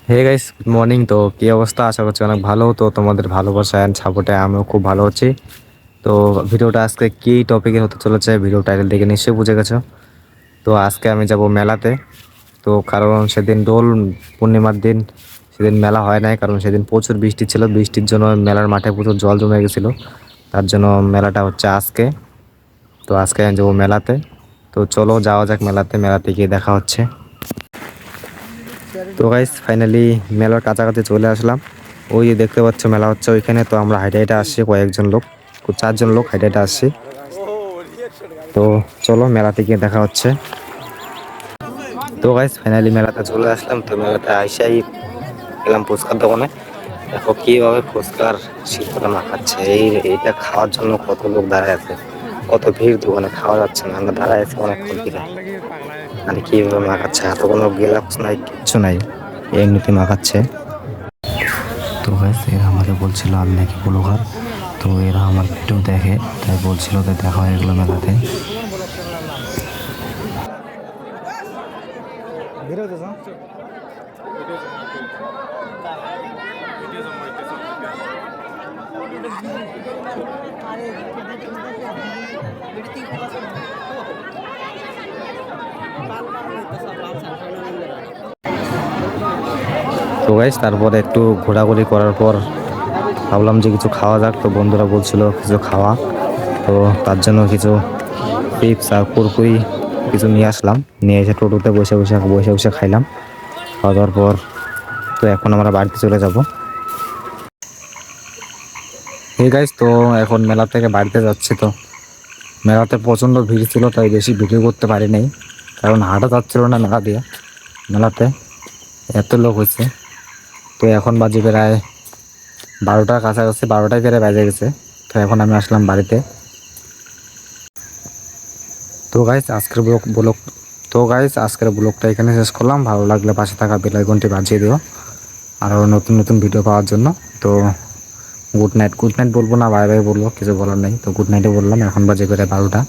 Hey guys, good morning. তো কি অবস্থা? আশা করছি অনেক ভালো। তো তোমাদের ভালোবাসা অ্যান্ড সাপোর্টে আমিও খুব ভালো আছি। তো ভিডিওটা আজকে কি টপিকে হতে চলেছে ভিডিও টাইটেল দেখে নিশ্চয়ই বুঝে গেছো। তো আজকে আমি যাব মেলাতে। তো কারণ সেদিন দোল পূর্ণিমার দিন, সেদিন মেলা হয় নাই, কারণ সেদিন প্রচুর বৃষ্টি ছিল। বৃষ্টির জন্য মেলার মাঠে প্রচুর জল জমে গেছিলো। তার জন্য মেলাটা হচ্ছে আজকে। তো আজকে আমি যাবো মেলাতে। তো চলো যাওয়া যাক মেলাতে। মেলাতে গিয়ে দেখা হচ্ছে। তো গাইস ফাইনালি মেলার কাছাকাছি চলে আসলাম। ওই যে দেখতে পাচ্ছ মেলা হচ্ছে ওইখানে। তো আমরা হাইটে হাইটে আসছি, কয়েকজন লোক, 4জন লোক হাইটে হাইটে আসছি। তো চলো মেলাতে গিয়ে দেখা হচ্ছে। তো গাইস ফাইনালি মেলাতে চলে আসলাম। তো মেলাতে আইসাই গেলাম ফুচকার দোকানে। দেখো কিভাবে ফুচকার শিল্পটা মাখাচ্ছে। এইটা খাওয়ার জন্য কত লোক দাঁড়ায় আছে, কত ভিড়। দোকানে খাওয়া যাচ্ছে না, আমরা দাঁড়ায় আছি অনেকক্ষণ ধরে। মানে কিভাবে মাখাচ্ছে, এত কোনো গ্লাভস নাই, কিচ্ছু নাই, এমনিতে মাখাচ্ছে। তো গাইস এরা আমাকে বলছিল আমি নাকি ব্লগার। তো এরা আমার ভিডিও দেখে, তাই বলছিল যে দেখা হয়ে গেলো মেলাতে। তো গাইস তারপরে একটু ঘোরাঘুরি করার পর ভাবলাম যে কিছু খাওয়া যাক। তো বন্ধুরা বলছিল কিছু খাওয়া, তো তার জন্য কিছু চিপস আর কুরকুরি কিছু নিয়ে আসলাম। নিয়ে এসে টোটোতে বসে বসে বসে বসে খাইলাম। খাওয়া দাওয়ার পর তো এখন আমরা বাড়িতে চলে যাব। এই গাইস তো এখন মেলা থেকে বাড়িতে যাচ্ছি। তো মেলাতে প্রচণ্ড ভিড় ছিল, তাই বেশি ভিডিও করতে পারি নাই, কারণ হাঁটা যাচ্ছিল না মেলা দিয়ে। মেলাতে এত লোক হয়েছে। তো এখন বাজে প্রায় 12টার কাছাকাছি, 12টায় প্রায় বাজে গেছে। তো এখন আমি আসলাম বাড়িতে। তো গাইস আজকের ব্লগটা এখানে শেষ করলাম। ভালো লাগলে পাশে থাকা বেল আইকনটি বাজিয়ে দিও আরও নতুন নতুন ভিডিও পাওয়ার জন্য। তো গুড নাইট বলবো না, বাই বাই বলবো, কিছু বলার নেই। তো গুড নাইটে বললাম। এখন বাজে প্রায় 12টা।